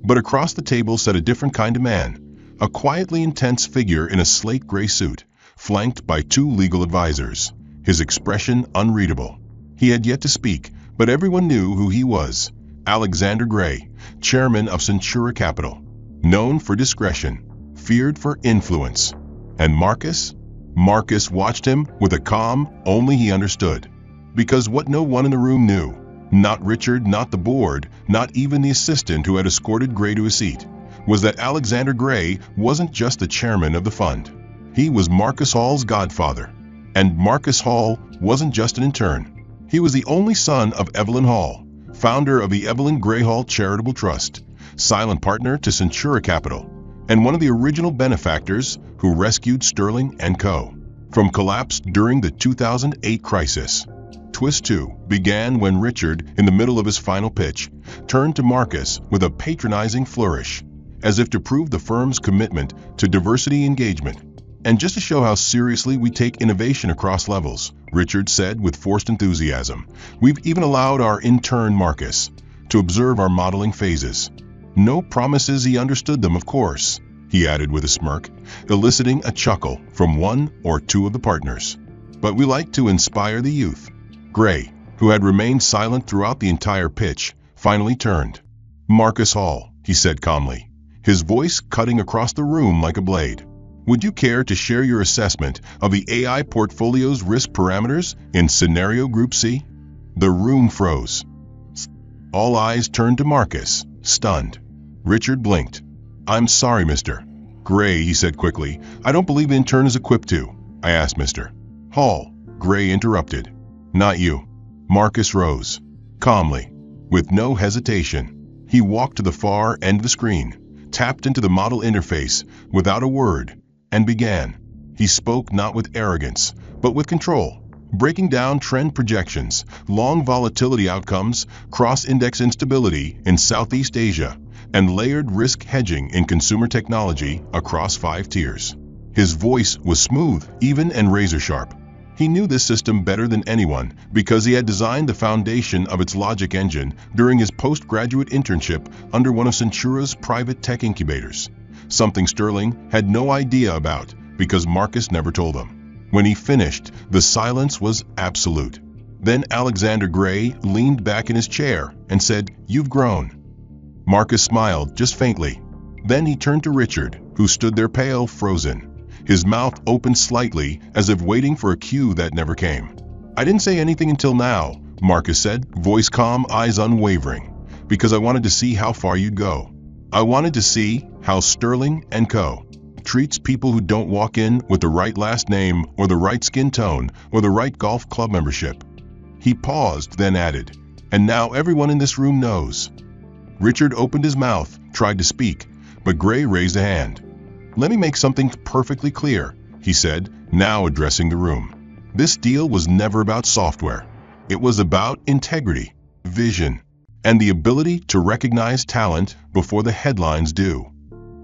But across the table sat a different kind of man, a quietly intense figure in a slate gray suit, flanked by 2 legal advisors, his expression unreadable. He had yet to speak, but everyone knew who he was: Alexander Gray, chairman of Centura Capital, known for discretion, feared for influence. And Marcus? Marcus watched him with a calm only he understood. Because what no one in the room knew, not Richard, not the board, not even the assistant who had escorted Gray to his seat, was that Alexander Gray wasn't just the chairman of the fund. He was Marcus Hall's godfather. And Marcus Hall wasn't just an intern. He was the only son of Evelyn Hall, founder of the Evelyn Gray Hall Charitable Trust, silent partner to Centura Capital, and one of the original benefactors who rescued Sterling & Co. from collapse during the 2008 crisis. Twist 2 began when Richard, in the middle of his final pitch, turned to Marcus with a patronizing flourish, as if to prove the firm's commitment to diversity engagement. And just to show how seriously we take innovation across levels, Richard said with forced enthusiasm, we've even allowed our intern Marcus to observe our modeling phases. No promises he understood them, of course, he added with a smirk, eliciting a chuckle from 1 or 2 of the partners. But we like to inspire the youth. Gray, who had remained silent throughout the entire pitch, finally turned. Marcus Hall, he said calmly, his voice cutting across the room like a blade. Would you care to share your assessment of the AI portfolio's risk parameters in Scenario Group C? The room froze. All eyes turned to Marcus, stunned. Richard blinked. "I'm sorry, Mr. Gray," he said quickly. "I don't believe Intern is equipped to." I asked Mr. Hall. Gray interrupted. "Not you." Marcus rose. Calmly, with no hesitation, he walked to the far end of the screen, tapped into the model interface without a word, and began. He spoke not with arrogance, but with control, breaking down trend projections, long volatility outcomes, cross-index instability in Southeast Asia, and layered risk hedging in consumer technology across 5 tiers. His voice was smooth, even, and razor-sharp. He knew this system better than anyone because he had designed the foundation of its logic engine during his postgraduate internship under one of Centura's private tech incubators, something Sterling had no idea about because Marcus never told him. When he finished, the silence was absolute. Then Alexander Gray leaned back in his chair and said, "You've grown." Marcus smiled, just faintly. Then he turned to Richard, who stood there pale, frozen. His mouth opened slightly, as if waiting for a cue that never came. "I didn't say anything until now," Marcus said, voice calm, eyes unwavering, "because I wanted to see how far you'd go. I wanted to see how Sterling & Co. treats people who don't walk in with the right last name or the right skin tone or the right golf club membership." He paused, then added, "And now everyone in this room knows." Richard opened his mouth, tried to speak, but Gray raised a hand. "Let me make something perfectly clear," he said, now addressing the room. "This deal was never about software. It was about integrity, vision, and the ability to recognize talent before the headlines do."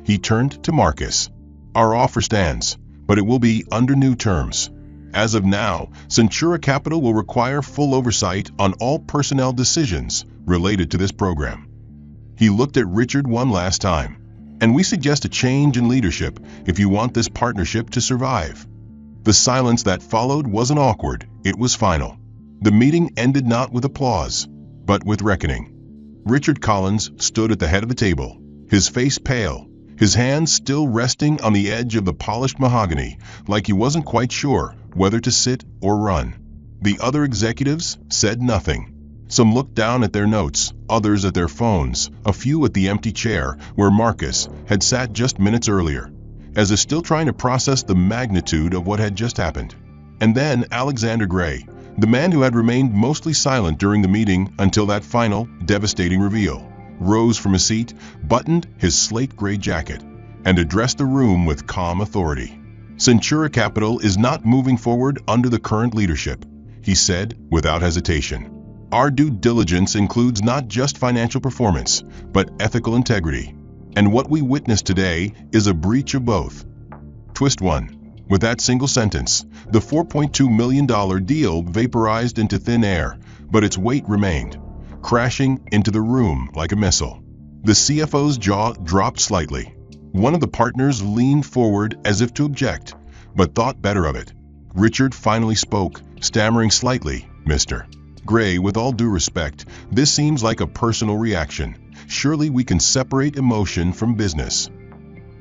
He turned to Marcus. "Our offer stands, but it will be under new terms. As of now, Centura Capital will require full oversight on all personnel decisions related to this program." He looked at Richard one last time. "And we suggest a change in leadership if you want this partnership to survive." The silence that followed wasn't awkward, it was final. The meeting ended not with applause, but with reckoning. Richard Collins stood at the head of the table, his face pale, his hands still resting on the edge of the polished mahogany, like he wasn't quite sure whether to sit or run. The other executives said nothing. Some looked down at their notes, others at their phones, a few at the empty chair where Marcus had sat just minutes earlier, as if still trying to process the magnitude of what had just happened. And then Alexander Gray, the man who had remained mostly silent during the meeting until that final, devastating reveal, rose from his seat, buttoned his slate-gray jacket, and addressed the room with calm authority. "Centura Capital is not moving forward under the current leadership," he said without hesitation. "Our due diligence includes not just financial performance, but ethical integrity. And what we witnessed today is a breach of both." Twist 1. With that single sentence, the $4.2 million deal vaporized into thin air, but its weight remained, crashing into the room like a missile. The CFO's jaw dropped slightly. One of the partners leaned forward as if to object, but thought better of it. Richard finally spoke, stammering slightly, "Mr. Gray, with all due respect, this seems like a personal reaction. Surely we can separate emotion from business."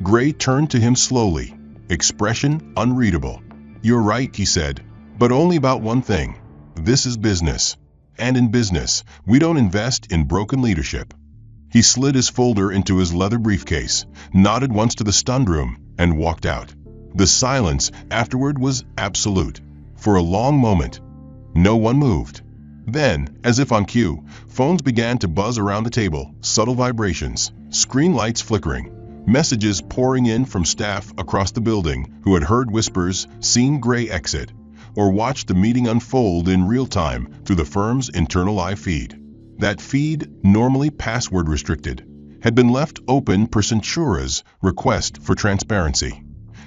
Gray turned to him slowly, expression unreadable. "You're right," he said, "but only about one thing. This is business. And in business, we don't invest in broken leadership." He slid his folder into his leather briefcase, nodded once to the stunned room, and walked out. The silence afterward was absolute. For a long moment, no one moved. Then, as if on cue, phones began to buzz around the table, subtle vibrations, screen lights flickering, messages pouring in from staff across the building who had heard whispers, seen Gray exit, or watched the meeting unfold in real time through the firm's internal live feed. That feed, normally password restricted, had been left open per Centura's request for transparency.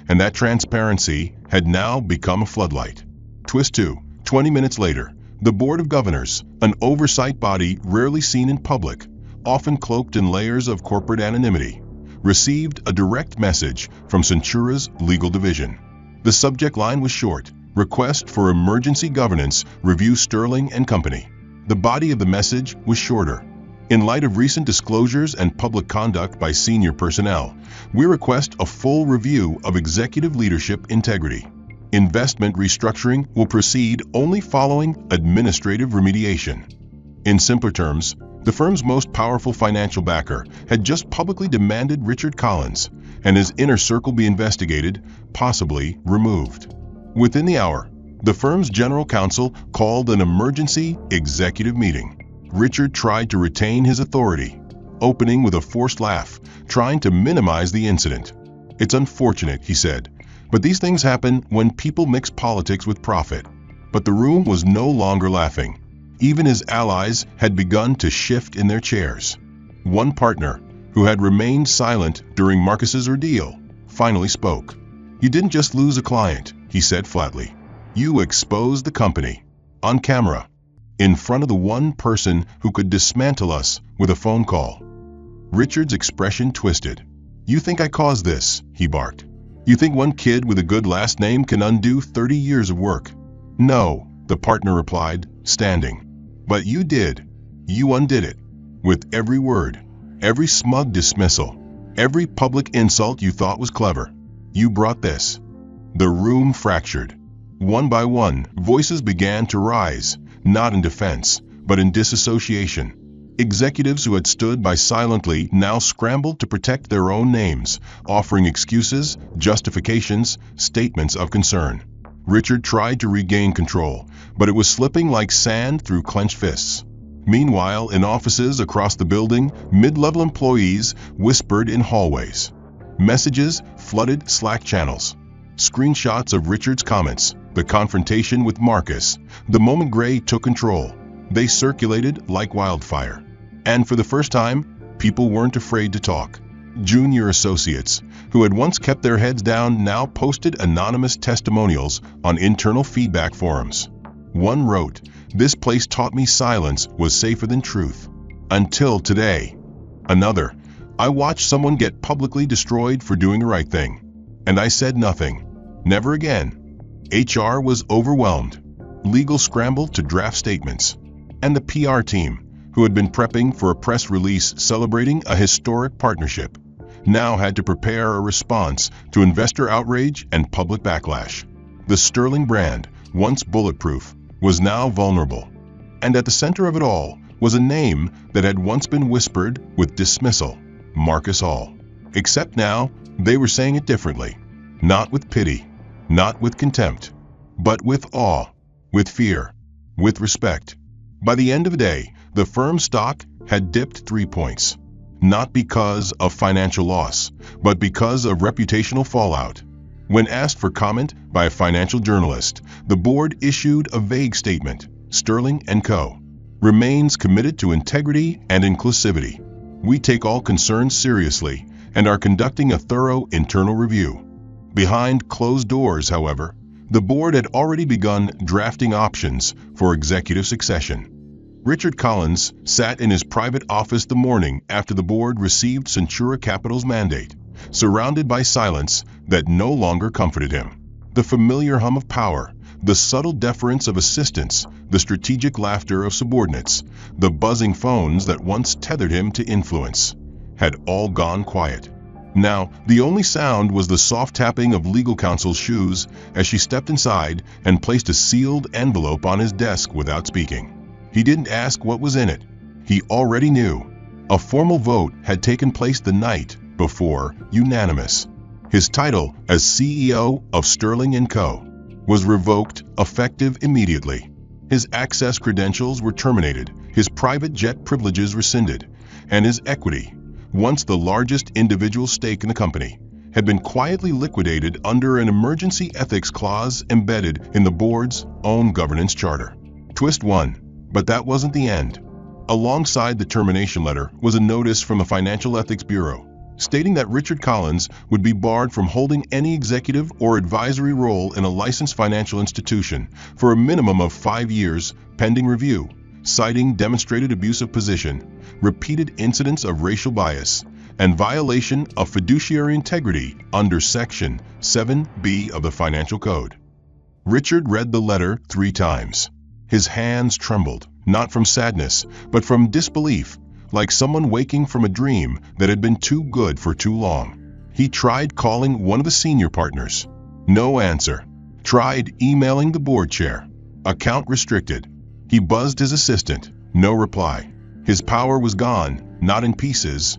And that transparency had now become a floodlight. Twist 2. 20 minutes later, the Board of Governors, an oversight body rarely seen in public, often cloaked in layers of corporate anonymity, received a direct message from Centura's legal division. The subject line was short: "Request for emergency governance, review Sterling & Company." The body of the message was shorter. "In light of recent disclosures and public conduct by senior personnel, we request a full review of executive leadership integrity. Investment restructuring will proceed only following administrative remediation." In simpler terms, The firm's most powerful financial backer had just publicly demanded Richard Collins and his inner circle be investigated, possibly removed. Within the hour, the firm's general counsel called an emergency executive meeting. Richard tried to retain his authority, opening with a forced laugh, trying to minimize the incident. "It's unfortunate," he said, "but these things happen when people mix politics with profit." But the room was no longer laughing. Even his allies had begun to shift in their chairs. One partner, who had remained silent during Marcus's ordeal, finally spoke. "You didn't just lose a client," he said flatly. "You exposed the company. On camera. In front of the one person who could dismantle us with a phone call." Richard's expression twisted. "You think I caused this?" he barked. "You think one kid with a good last name can undo 30 years of work?" "No," the partner replied, standing. "But you did. You undid it. With every word, every smug dismissal, every public insult you thought was clever. You brought this." The room fractured. One by one, voices began to rise, not in defense, but in disassociation. Executives who had stood by silently now scrambled to protect their own names, offering excuses, justifications, statements of concern. Richard tried to regain control, but it was slipping like sand through clenched fists. Meanwhile, in offices across the building, mid-level employees whispered in hallways. Messages flooded Slack channels. Screenshots of Richard's comments, the confrontation with Marcus, the moment Gray took control. They circulated like wildfire. And for the first time, people weren't afraid to talk. Junior associates, who had once kept their heads down, now posted anonymous testimonials on internal feedback forums. One wrote, "This place taught me silence was safer than truth. Until today." Another, "I watched someone get publicly destroyed for doing the right thing. And I said nothing. Never again." HR was overwhelmed. Legal scrambled to draft statements. And the PR team, who had been prepping for a press release celebrating a historic partnership, now had to prepare a response to investor outrage and public backlash. The Sterling brand, once bulletproof, was now vulnerable. And at the center of it all was a name that had once been whispered with dismissal: Marcus Hall. Except now, they were saying it differently. Not with pity, not with contempt, but with awe, with fear, with respect. By the end of the day, the firm's stock had dipped 3 points. Not because of financial loss, but because of reputational fallout. When asked for comment by a financial journalist, the board issued a vague statement: Sterling & Co. remains committed to integrity and inclusivity. We take all concerns seriously and are conducting a thorough internal review. Behind closed doors, however, the board had already begun drafting options for executive succession. Richard Collins sat in his private office the morning after the board received Centura Capital's mandate, surrounded by silence that no longer comforted him. The familiar hum of power, the subtle deference of assistants, the strategic laughter of subordinates, the buzzing phones that once tethered him to influence, had all gone quiet. Now, the only sound was the soft tapping of legal counsel's shoes as she stepped inside and placed a sealed envelope on his desk without speaking. He didn't ask what was in it. He already knew. A formal vote had taken place the night before, unanimous. His title as CEO of Sterling & Co. was revoked, effective immediately. His access credentials were terminated, his private jet privileges rescinded, and his equity, once the largest individual stake in the company, had been quietly liquidated under an emergency ethics clause embedded in the board's own governance charter. Twist 1. But that wasn't the end. Alongside the termination letter was a notice from the Financial Ethics Bureau, stating that Richard Collins would be barred from holding any executive or advisory role in a licensed financial institution for a minimum of 5 years pending review, citing demonstrated abuse of position, repeated incidents of racial bias, and violation of fiduciary integrity under Section 7B of the Financial Code. Richard read the letter 3 times. His hands trembled, not from sadness, but from disbelief, like someone waking from a dream that had been too good for too long. He tried calling one of the senior partners. No answer. Tried emailing the board chair. Account restricted. He buzzed his assistant. No reply. His power was gone, not in pieces,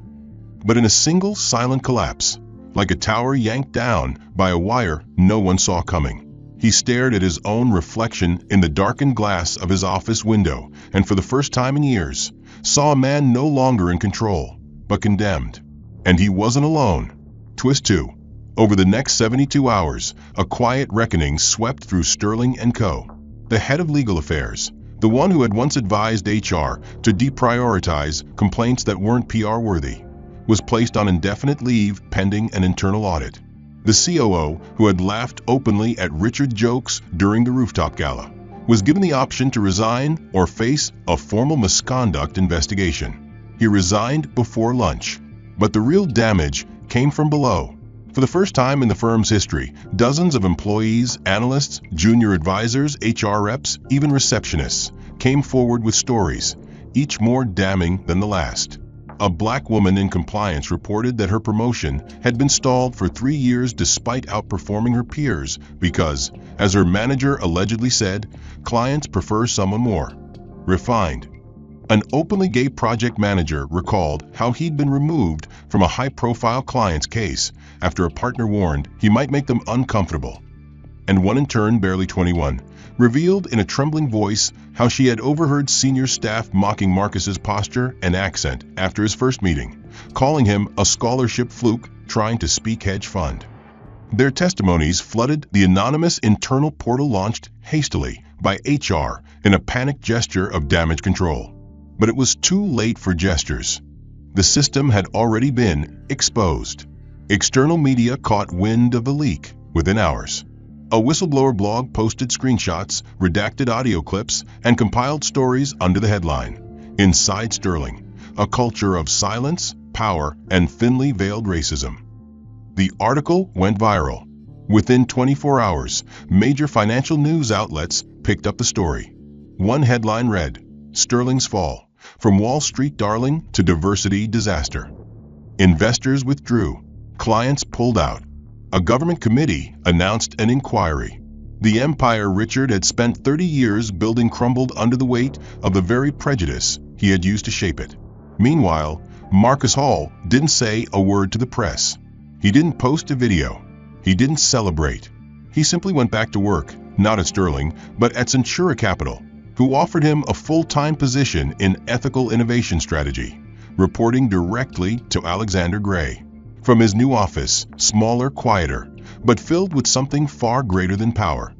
but in a single silent collapse, like a tower yanked down by a wire no one saw coming. He stared at his own reflection in the darkened glass of his office window, and for the first time in years, saw a man no longer in control, but condemned. And he wasn't alone. Twist 2. Over the next 72 hours, a quiet reckoning swept through Sterling & Co. The head of legal affairs, the one who had once advised HR to deprioritize complaints that weren't PR-worthy, was placed on indefinite leave pending an internal audit. The COO, who had laughed openly at Richard's jokes during the rooftop gala, was given the option to resign or face a formal misconduct investigation. He resigned before lunch, but the real damage came from below. For the first time in the firm's history, dozens of employees, analysts, junior advisors, HR reps, even receptionists came forward with stories, each more damning than the last. A black woman in compliance reported that her promotion had been stalled for 3 years despite outperforming her peers because, as her manager allegedly said, clients prefer someone more refined. An openly gay project manager recalled how he'd been removed from a high-profile client's case after a partner warned he might make them uncomfortable. And one intern, barely 21, revealed in a trembling voice how she had overheard senior staff mocking Marcus's posture and accent after his first meeting, calling him a scholarship fluke trying to speak hedge fund. Their testimonies flooded the anonymous internal portal launched hastily by HR in a panicked gesture of damage control. But it was too late for gestures. The system had already been exposed. External media caught wind of the leak within hours. A whistleblower blog posted screenshots, redacted audio clips, and compiled stories under the headline, "Inside Sterling, a culture of silence, power, and thinly veiled racism." The article went viral. Within 24 hours, major financial news outlets picked up the story. One headline read, "Sterling's Fall, from Wall Street Darling to Diversity Disaster." Investors withdrew. Clients pulled out. A government committee announced an inquiry. The empire Richard had spent 30 years building crumbled under the weight of the very prejudice he had used to shape it. Meanwhile, Marcus Hall didn't say a word to the press. He didn't post a video. He didn't celebrate. He simply went back to work, not at Sterling, but at Centura Capital, who offered him a full-time position in ethical innovation strategy, reporting directly to Alexander Gray. From his new office, smaller, quieter, but filled with something far greater than power,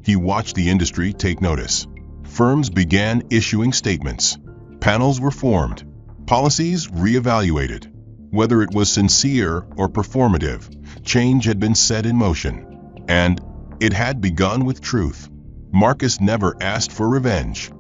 he watched the industry take notice. Firms began issuing statements. Panels were formed. Policies reevaluated. Whether it was sincere or performative, change had been set in motion. And it had begun with truth. Marcus never asked for revenge.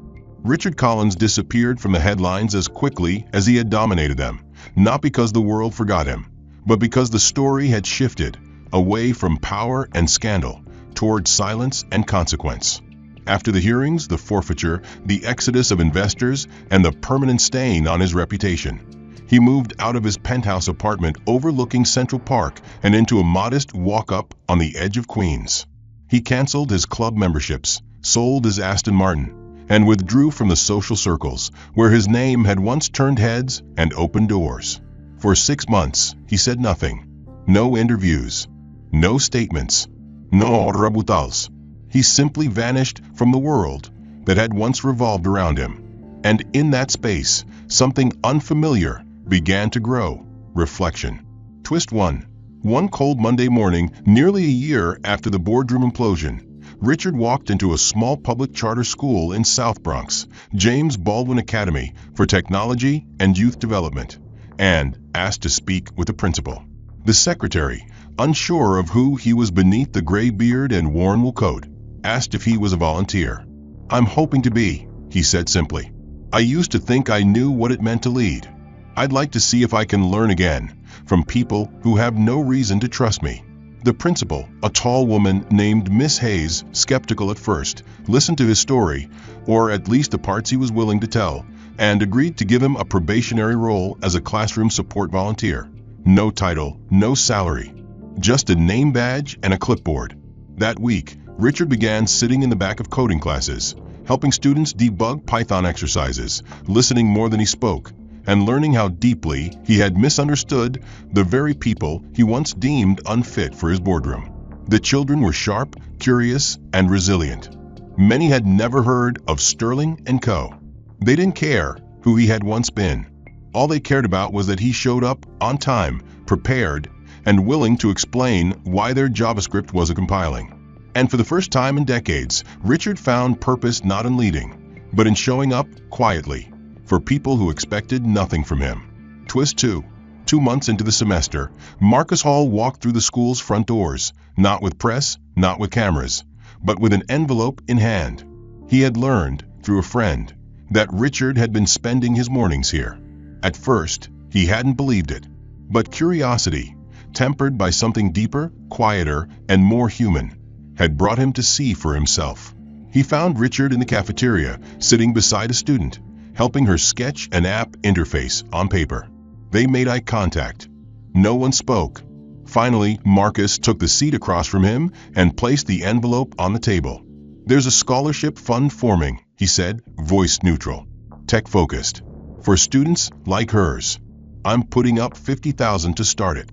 Richard Collins disappeared from the headlines as quickly as he had dominated them, not because the world forgot him, but because the story had shifted away from power and scandal toward silence and consequence. After the hearings, the forfeiture, the exodus of investors, and the permanent stain on his reputation, he moved out of his penthouse apartment overlooking Central Park and into a modest walk-up on the edge of Queens. He canceled his club memberships, sold his Aston Martin, and withdrew from the social circles where his name had once turned heads and opened doors. For 6 months, he said nothing. No interviews, no statements, no rebutals. He simply vanished from the world that had once revolved around him. And in that space, something unfamiliar began to grow: reflection. Twist 1. One cold Monday morning, nearly a year after the Boardroom implosion, Richard walked into a small public charter school in South Bronx, James Baldwin Academy for Technology and Youth Development, and asked to speak with the principal. The secretary, unsure of who he was beneath the gray beard and worn wool coat, asked if he was a volunteer. "I'm hoping to be," he said simply. "I used to think I knew what it meant to lead. I'd like to see if I can learn again from people who have no reason to trust me." The principal, a tall woman named Miss Hayes, skeptical at first, listened to his story, or at least the parts he was willing to tell, and agreed to give him a probationary role as a classroom support volunteer. No title, no salary, just a name badge and a clipboard. That week, Richard began sitting in the back of coding classes, helping students debug Python exercises, listening more than he spoke, and learning how deeply he had misunderstood the very people he once deemed unfit for his boardroom. The children were sharp, curious, and resilient. Many had never heard of Sterling & Co. They didn't care who he had once been. All they cared about was that he showed up on time, prepared, and willing to explain why their JavaScript wasn't compiling. And for the first time in decades, Richard found purpose not in leading, but in showing up quietly for people who expected nothing from him. Twist 2. 2 months into the semester, Marcus Hall walked through the school's front doors, not with press, not with cameras, but with an envelope in hand. He had learned, through a friend, that Richard had been spending his mornings here. At first, he hadn't believed it, but curiosity, tempered by something deeper, quieter, and more human, had brought him to see for himself. He found Richard in the cafeteria, sitting beside a student, helping her sketch an app interface on paper. They made eye contact. No one spoke. Finally, Marcus took the seat across from him and placed the envelope on the table. "There's a scholarship fund forming," he said, voice neutral, tech-focused, "for students like hers. I'm putting up $50,000 to start it."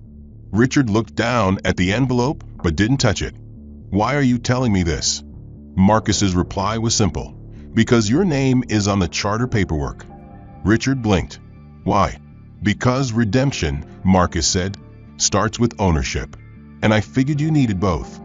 Richard looked down at the envelope but didn't touch it. "Why are you telling me this?" Marcus's reply was simple. "Because your name is on the charter paperwork." Richard blinked. "Why?" "Because redemption," Marcus said, "starts with ownership. And I figured you needed both."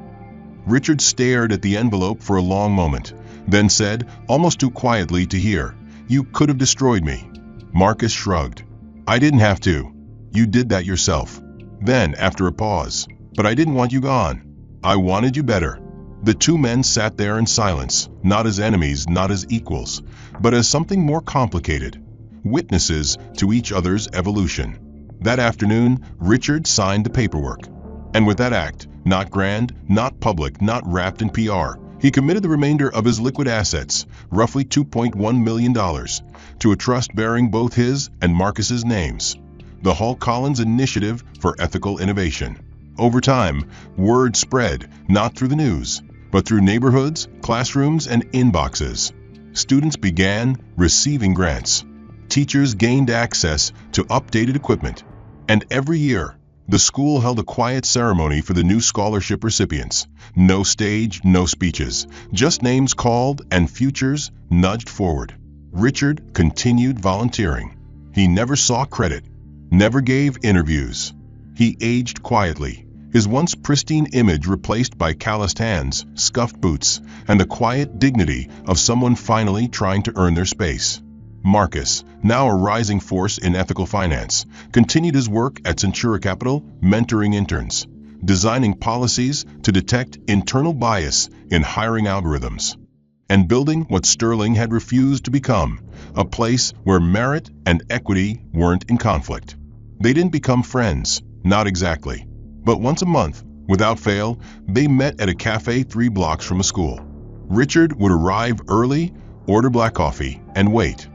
Richard stared at the envelope for a long moment, then said, almost too quietly to hear, "You could have destroyed me." Marcus shrugged. "I didn't have to. You did that yourself." Then, after a pause, "But I didn't want you gone. I wanted you better." The two men sat there in silence, not as enemies, not as equals, but as something more complicated, witnesses to each other's evolution. That afternoon, Richard signed the paperwork. And with that act, not grand, not public, not wrapped in PR, he committed the remainder of his liquid assets, roughly $2.1 million, to a trust bearing both his and Marcus's names, the Hall Collins Initiative for Ethical Innovation. Over time, word spread, not through the news, but through neighborhoods, classrooms, and inboxes. Students began receiving grants. Teachers gained access to updated equipment. And every year, the school held a quiet ceremony for the new scholarship recipients. No stage, no speeches, just names called and futures nudged forward. Richard continued volunteering. He never saw credit, never gave interviews. He aged quietly, his once pristine image replaced by calloused hands, scuffed boots, and the quiet dignity of someone finally trying to earn their space. Marcus, now a rising force in ethical finance, continued his work at Centura Capital, mentoring interns, designing policies to detect internal bias in hiring algorithms, and building what Sterling had refused to become, a place where merit and equity weren't in conflict. They didn't become friends, not exactly. But once a month, without fail, they met at a cafe 3 blocks from a school. Richard would arrive early, order black coffee, and wait.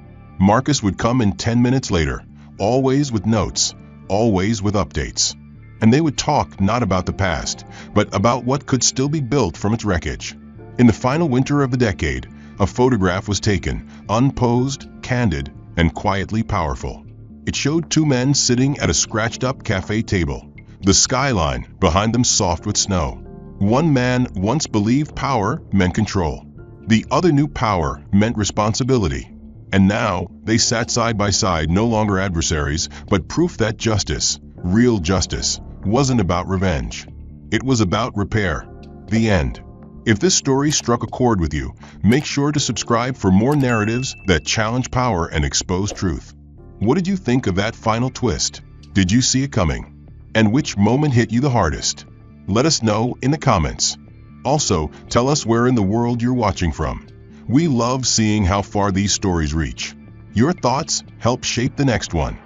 Marcus would come in 10 minutes later, always with notes, always with updates. And they would talk not about the past, but about what could still be built from its wreckage. In the final winter of the decade, a photograph was taken, unposed, candid, and quietly powerful. It showed 2 men sitting at a scratched-up cafe table, the skyline behind them soft with snow. One man once believed power meant control. The other knew power meant responsibility. And now they sat side by side, no longer adversaries, but proof that justice, real justice, wasn't about revenge. It was about repair. The end. If this story struck a chord with you, make sure to subscribe for more narratives that challenge power and expose truth. What did you think of that final twist? Did you see it coming? And which moment hit you the hardest? Let us know in the comments. Also, tell us where in the world you're watching from. We love seeing how far these stories reach. Your thoughts help shape the next one.